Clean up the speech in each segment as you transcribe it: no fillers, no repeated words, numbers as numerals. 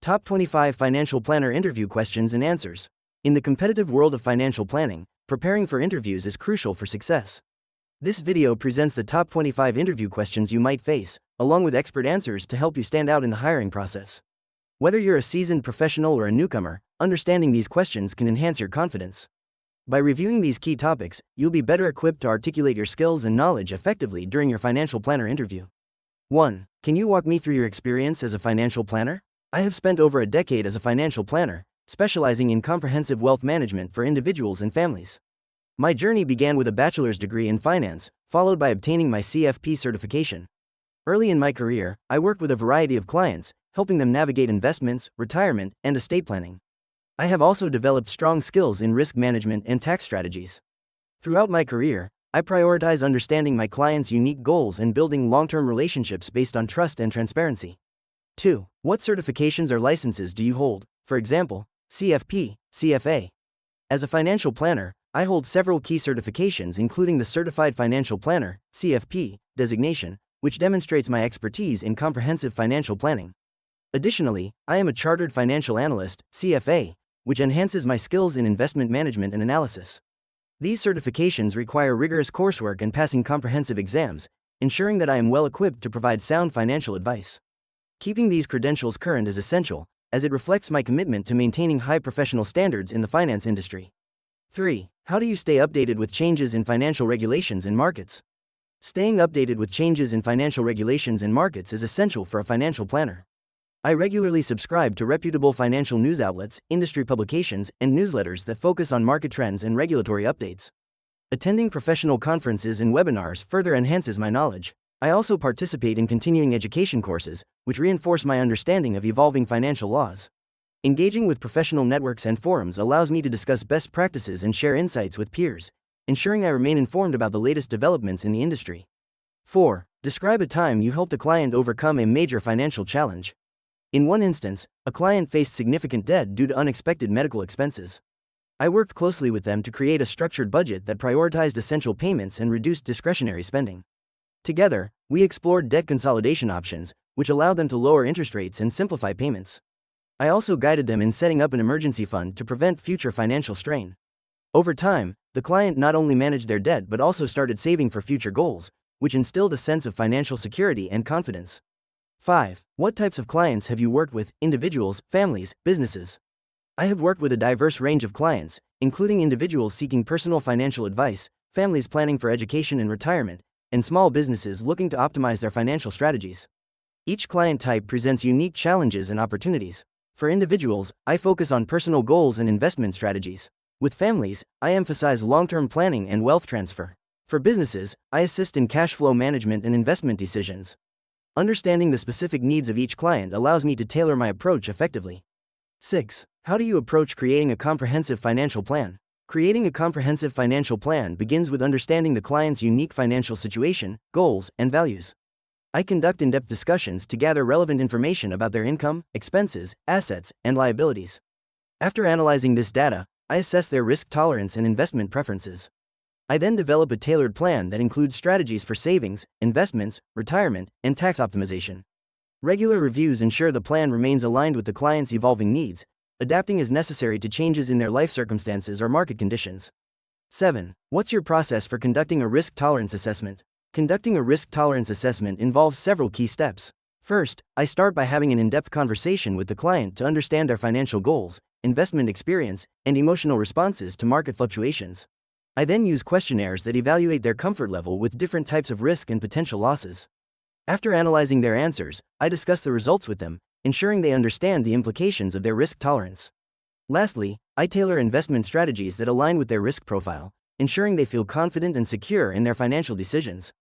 Top 25 Financial Planner Interview Questions and Answers. In the competitive world of financial planning, preparing for interviews is crucial for success. This video presents the top 25 interview questions you might face, along with expert answers to help you stand out in the hiring process. Whether you're a seasoned professional or a newcomer, understanding these questions can enhance your confidence. By reviewing these key topics, you'll be better equipped to articulate your skills and knowledge effectively during your financial planner interview. 1. Can you walk me through your experience as a financial planner? I have spent over a decade as a financial planner, specializing in comprehensive wealth management for individuals and families. My journey began with a bachelor's degree in finance, followed by obtaining my CFP certification. Early in my career, I worked with a variety of clients, helping them navigate investments, retirement, and estate planning. I have also developed strong skills in risk management and tax strategies. Throughout my career, I prioritize understanding my clients' unique goals and building long-term relationships based on trust and transparency. 2. What certifications or licenses do you hold, for example, CFP, CFA? As a financial planner, I hold several key certifications including the Certified Financial Planner, CFP, designation, which demonstrates my expertise in comprehensive financial planning. Additionally, I am a Chartered Financial Analyst, CFA, which enhances my skills in investment management and analysis. These certifications require rigorous coursework and passing comprehensive exams, ensuring that I am well equipped to provide sound financial advice. Keeping these credentials current is essential, as it reflects my commitment to maintaining high professional standards in the finance industry. 3. How do you stay updated with changes in financial regulations and markets? Staying updated with changes in financial regulations and markets is essential for a financial planner. I regularly subscribe to reputable financial news outlets, industry publications, and newsletters that focus on market trends and regulatory updates. Attending professional conferences and webinars further enhances my knowledge. I also participate in continuing education courses, which reinforce my understanding of evolving financial laws. Engaging with professional networks and forums allows me to discuss best practices and share insights with peers, ensuring I remain informed about the latest developments in the industry. 4. Describe a time you helped a client overcome a major financial challenge. In one instance, a client faced significant debt due to unexpected medical expenses. I worked closely with them to create a structured budget that prioritized essential payments and reduced discretionary spending. Together, we explored debt consolidation options, which allowed them to lower interest rates and simplify payments. I also guided them in setting up an emergency fund to prevent future financial strain. Over time, the client not only managed their debt but also started saving for future goals, which instilled a sense of financial security and confidence. 5. What types of clients have you worked with, individuals, families, businesses? I have worked with a diverse range of clients, including individuals seeking personal financial advice, families planning for education and retirement, and small businesses looking to optimize their financial strategies. Each client type presents unique challenges and opportunities. For individuals, I focus on personal goals and investment strategies. With families, I emphasize long-term planning and wealth transfer. For businesses, I assist in cash flow management and investment decisions. Understanding the specific needs of each client allows me to tailor my approach effectively. 6. How do you approach creating a comprehensive financial plan? Creating a comprehensive financial plan begins with understanding the client's unique financial situation, goals, and values. I conduct in-depth discussions to gather relevant information about their income, expenses, assets, and liabilities. After analyzing this data, I assess their risk tolerance and investment preferences. I then develop a tailored plan that includes strategies for savings, investments, retirement, and tax optimization. Regular reviews ensure the plan remains aligned with the client's evolving needs, adapting as necessary to changes in their life circumstances or market conditions. 7. What's your process for conducting a risk tolerance assessment? Conducting a risk tolerance assessment involves several key steps. First, I start by having an in-depth conversation with the client to understand their financial goals, investment experience, and emotional responses to market fluctuations. I then use questionnaires that evaluate their comfort level with different types of risk and potential losses. After analyzing their answers, I discuss the results with them, ensuring they understand the implications of their risk tolerance. Lastly, I tailor investment strategies that align with their risk profile, ensuring they feel confident and secure in their financial decisions.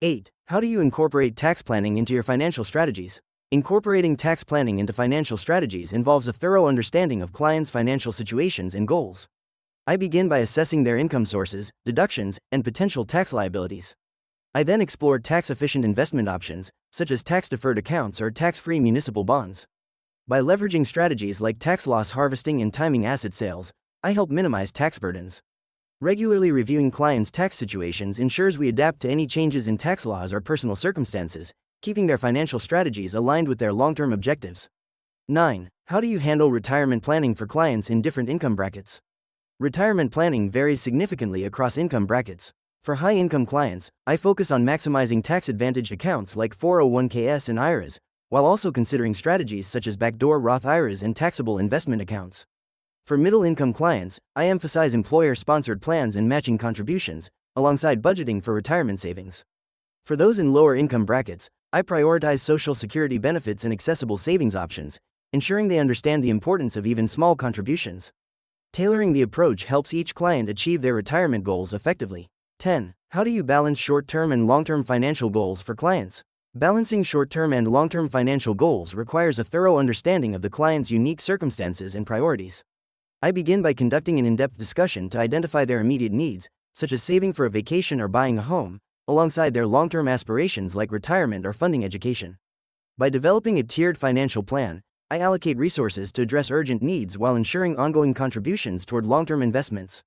8. How do you incorporate tax planning into your financial strategies? Incorporating tax planning into financial strategies involves a thorough understanding of clients' financial situations and goals. I begin by assessing their income sources, deductions, and potential tax liabilities. I then explore tax-efficient investment options, such as tax-deferred accounts or tax-free municipal bonds. By leveraging strategies like tax loss harvesting and timing asset sales, I help minimize tax burdens. Regularly reviewing clients' tax situations ensures we adapt to any changes in tax laws or personal circumstances, keeping their financial strategies aligned with their long-term objectives. 9. How do you handle retirement planning for clients in different income brackets? Retirement planning varies significantly across income brackets. For high-income clients, I focus on maximizing tax-advantaged accounts like 401ks and IRAs, while also considering strategies such as backdoor Roth IRAs and taxable investment accounts. For middle-income clients, I emphasize employer-sponsored plans and matching contributions, alongside budgeting for retirement savings. For those in lower income brackets, I prioritize Social Security benefits and accessible savings options, ensuring they understand the importance of even small contributions. Tailoring the approach helps each client achieve their retirement goals effectively. 10. How do you balance short-term and long-term financial goals for clients? Balancing short-term and long-term financial goals requires a thorough understanding of the client's unique circumstances and priorities. I begin by conducting an in-depth discussion to identify their immediate needs, such as saving for a vacation or buying a home, alongside their long-term aspirations like retirement or funding education. By developing a tiered financial plan, I allocate resources to address urgent needs while ensuring ongoing contributions toward long-term investments.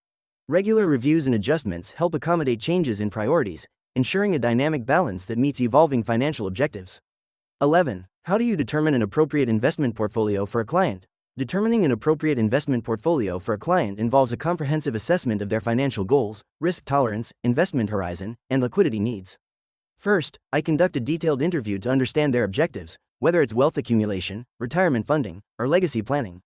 Regular reviews and adjustments help accommodate changes in priorities, ensuring a dynamic balance that meets evolving financial objectives. 11. How do you determine an appropriate investment portfolio for a client? Determining an appropriate investment portfolio for a client involves a comprehensive assessment of their financial goals, risk tolerance, investment horizon, and liquidity needs. First, I conduct a detailed interview to understand their objectives, whether it's wealth accumulation, retirement funding, or legacy planning.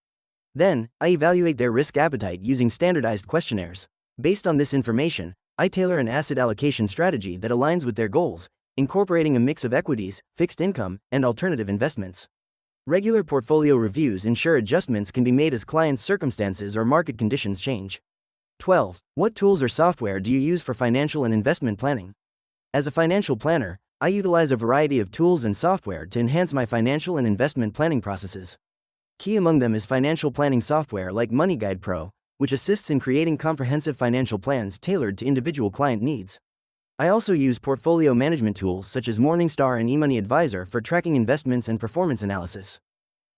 Then, I evaluate their risk appetite using standardized questionnaires. Based on this information, I tailor an asset allocation strategy that aligns with their goals, incorporating a mix of equities, fixed income, and alternative investments. Regular portfolio reviews ensure adjustments can be made as clients' circumstances or market conditions change. 12. What tools or software do you use for financial and investment planning? As a financial planner, I utilize a variety of tools and software to enhance my financial and investment planning processes. Key among them is financial planning software like MoneyGuide Pro, which assists in creating comprehensive financial plans tailored to individual client needs. I also use portfolio management tools such as Morningstar and eMoney Advisor for tracking investments and performance analysis.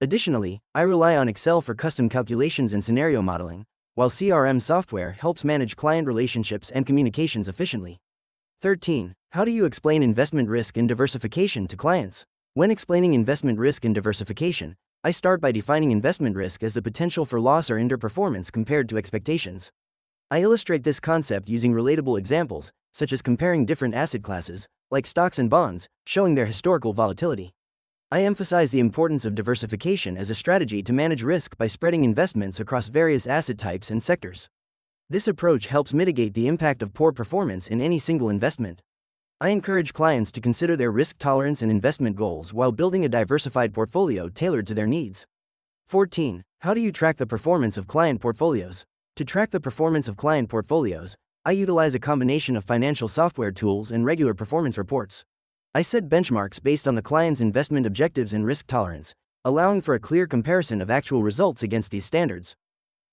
Additionally, I rely on Excel for custom calculations and scenario modeling, while CRM software helps manage client relationships and communications efficiently. 13. How do you explain investment risk and diversification to clients? When explaining investment risk and diversification, I start by defining investment risk as the potential for loss or underperformance compared to expectations. I illustrate this concept using relatable examples, such as comparing different asset classes, like stocks and bonds, showing their historical volatility. I emphasize the importance of diversification as a strategy to manage risk by spreading investments across various asset types and sectors. This approach helps mitigate the impact of poor performance in any single investment. I encourage clients to consider their risk tolerance and investment goals while building a diversified portfolio tailored to their needs. 14. How do you track the performance of client portfolios? To track the performance of client portfolios, I utilize a combination of financial software tools and regular performance reports. I set benchmarks based on the client's investment objectives and risk tolerance, allowing for a clear comparison of actual results against these standards.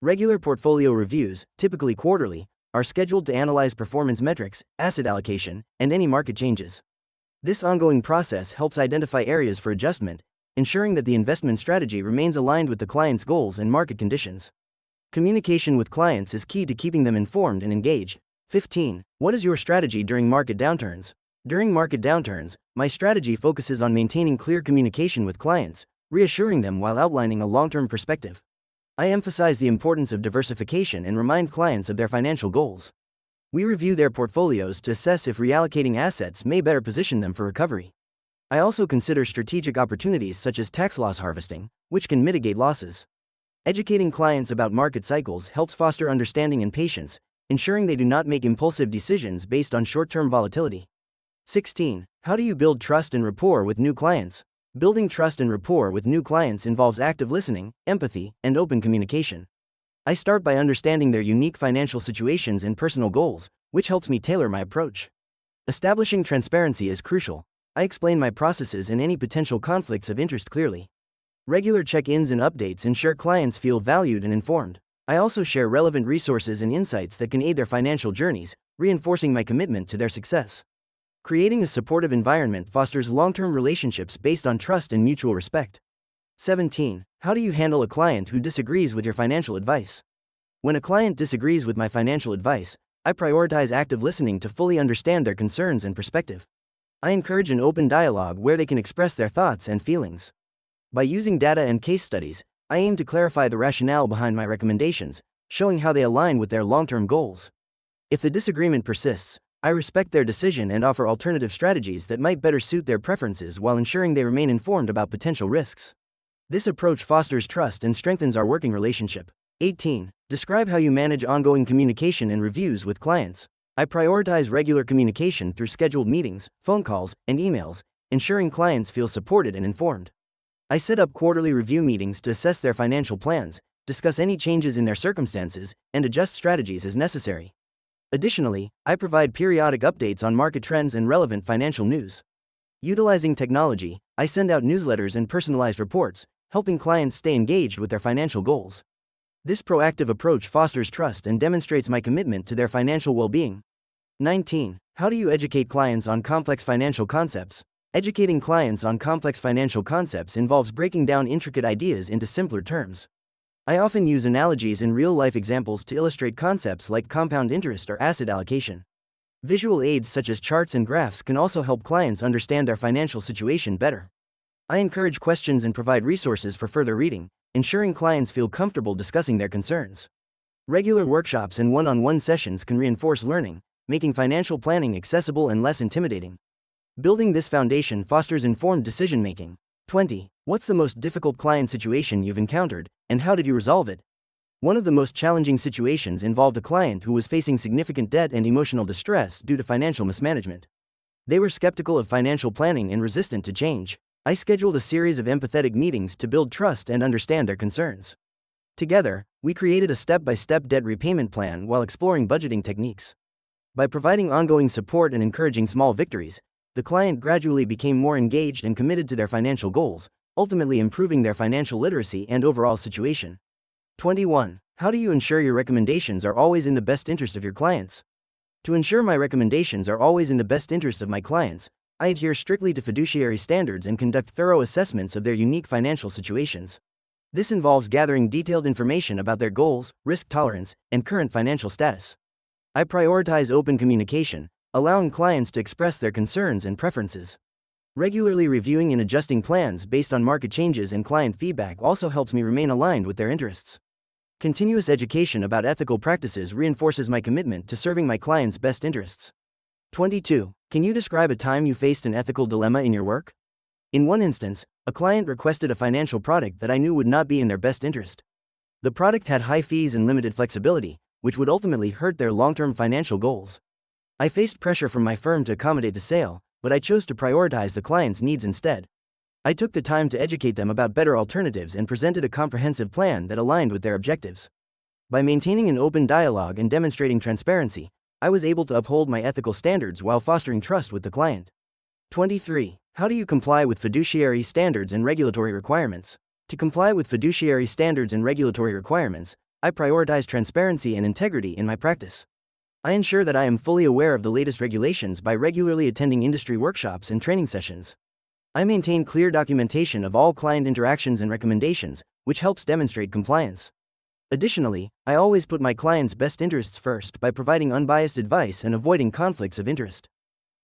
Regular portfolio reviews, typically quarterly, are scheduled to analyze performance metrics, asset allocation, and any market changes. This ongoing process helps identify areas for adjustment, ensuring that the investment strategy remains aligned with the client's goals and market conditions. Communication with clients is key to keeping them informed and engaged. 15. What is your strategy during market downturns? During market downturns, my strategy focuses on maintaining clear communication with clients, reassuring them while outlining a long-term perspective. I emphasize the importance of diversification and remind clients of their financial goals. We review their portfolios to assess if reallocating assets may better position them for recovery. I also consider strategic opportunities such as tax loss harvesting, which can mitigate losses. Educating clients about market cycles helps foster understanding and patience, ensuring they do not make impulsive decisions based on short-term volatility. 16. How do you build trust and rapport with new clients? Building trust and rapport with new clients involves active listening, empathy, and open communication. I start by understanding their unique financial situations and personal goals, which helps me tailor my approach. Establishing transparency is crucial. I explain my processes and any potential conflicts of interest clearly. Regular check-ins and updates ensure clients feel valued and informed. I also share relevant resources and insights that can aid their financial journeys, reinforcing my commitment to their success. Creating a supportive environment fosters long-term relationships based on trust and mutual respect. 17. How do you handle a client who disagrees with your financial advice? When a client disagrees with my financial advice, I prioritize active listening to fully understand their concerns and perspective. I encourage an open dialogue where they can express their thoughts and feelings. By using data and case studies, I aim to clarify the rationale behind my recommendations, showing how they align with their long-term goals. If the disagreement persists, I respect their decision and offer alternative strategies that might better suit their preferences while ensuring they remain informed about potential risks. This approach fosters trust and strengthens our working relationship. 18. Describe how you manage ongoing communication and reviews with clients. I prioritize regular communication through scheduled meetings, phone calls, and emails, ensuring clients feel supported and informed. I set up quarterly review meetings to assess their financial plans, discuss any changes in their circumstances, and adjust strategies as necessary. Additionally, I provide periodic updates on market trends and relevant financial news. Utilizing technology, I send out newsletters and personalized reports, helping clients stay engaged with their financial goals. This proactive approach fosters trust and demonstrates my commitment to their financial well-being. 19. How do you educate clients on complex financial concepts? Educating clients on complex financial concepts involves breaking down intricate ideas into simpler terms. I often use analogies and real-life examples to illustrate concepts like compound interest or asset allocation. Visual aids such as charts and graphs can also help clients understand their financial situation better. I encourage questions and provide resources for further reading, ensuring clients feel comfortable discussing their concerns. Regular workshops and one-on-one sessions can reinforce learning, making financial planning accessible and less intimidating. Building this foundation fosters informed decision-making. 20. What's the most difficult client situation you've encountered, and how did you resolve it? One of the most challenging situations involved a client who was facing significant debt and emotional distress due to financial mismanagement. They were skeptical of financial planning and resistant to change. I scheduled a series of empathetic meetings to build trust and understand their concerns. Together, we created a step-by-step debt repayment plan while exploring budgeting techniques. By providing ongoing support and encouraging small victories, the client gradually became more engaged and committed to their financial goals, ultimately improving their financial literacy and overall situation. 21. How do you ensure your recommendations are always in the best interest of your clients? To ensure my recommendations are always in the best interest of my clients, I adhere strictly to fiduciary standards and conduct thorough assessments of their unique financial situations. This involves gathering detailed information about their goals, risk tolerance, and current financial status. I prioritize open communication, allowing clients to express their concerns and preferences. Regularly reviewing and adjusting plans based on market changes and client feedback also helps me remain aligned with their interests. Continuous education about ethical practices reinforces my commitment to serving my clients' best interests. 22. Can you describe a time you faced an ethical dilemma in your work? In one instance, a client requested a financial product that I knew would not be in their best interest. The product had high fees and limited flexibility, which would ultimately hurt their long-term financial goals. I faced pressure from my firm to accommodate the sale, but I chose to prioritize the client's needs instead. I took the time to educate them about better alternatives and presented a comprehensive plan that aligned with their objectives. By maintaining an open dialogue and demonstrating transparency, I was able to uphold my ethical standards while fostering trust with the client. 23. How do you comply with fiduciary standards and regulatory requirements? To comply with fiduciary standards and regulatory requirements, I prioritize transparency and integrity in my practice. I ensure that I am fully aware of the latest regulations by regularly attending industry workshops and training sessions. I maintain clear documentation of all client interactions and recommendations, which helps demonstrate compliance. Additionally, I always put my clients' best interests first by providing unbiased advice and avoiding conflicts of interest.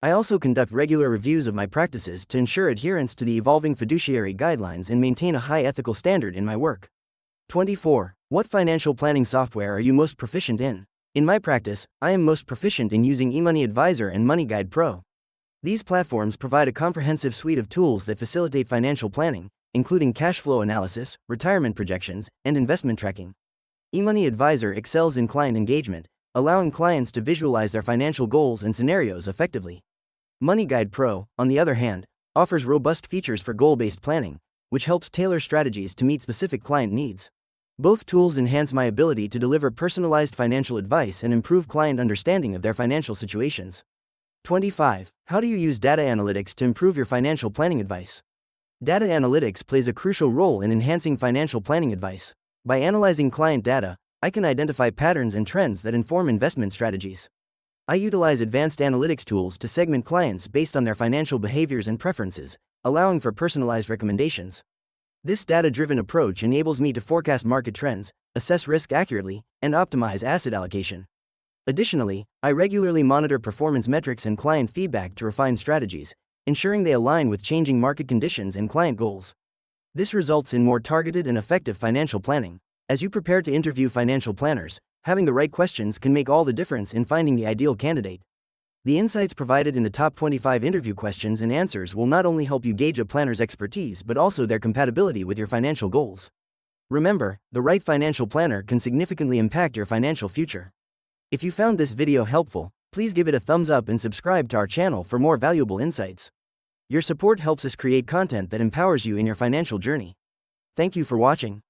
I also conduct regular reviews of my practices to ensure adherence to the evolving fiduciary guidelines and maintain a high ethical standard in my work. 24. What financial planning software are you most proficient in? In my practice, I am most proficient in using eMoney Advisor and MoneyGuide Pro. These platforms provide a comprehensive suite of tools that facilitate financial planning, including cash flow analysis, retirement projections, and investment tracking. eMoney Advisor excels in client engagement, allowing clients to visualize their financial goals and scenarios effectively. MoneyGuide Pro, on the other hand, offers robust features for goal-based planning, which helps tailor strategies to meet specific client needs. Both tools enhance my ability to deliver personalized financial advice and improve client understanding of their financial situations. 25. How do you use data analytics to improve your financial planning advice? Data analytics plays a crucial role in enhancing financial planning advice. By analyzing client data, I can identify patterns and trends that inform investment strategies. I utilize advanced analytics tools to segment clients based on their financial behaviors and preferences, allowing for personalized recommendations. This data-driven approach enables me to forecast market trends, assess risk accurately, and optimize asset allocation. Additionally, I regularly monitor performance metrics and client feedback to refine strategies, ensuring they align with changing market conditions and client goals. This results in more targeted and effective financial planning. As you prepare to interview financial planners, having the right questions can make all the difference in finding the ideal candidate. The insights provided in the top 25 interview questions and answers will not only help you gauge a planner's expertise but also their compatibility with your financial goals. Remember, the right financial planner can significantly impact your financial future. If you found this video helpful, please give it a thumbs up and subscribe to our channel for more valuable insights. Your support helps us create content that empowers you in your financial journey. Thank you for watching.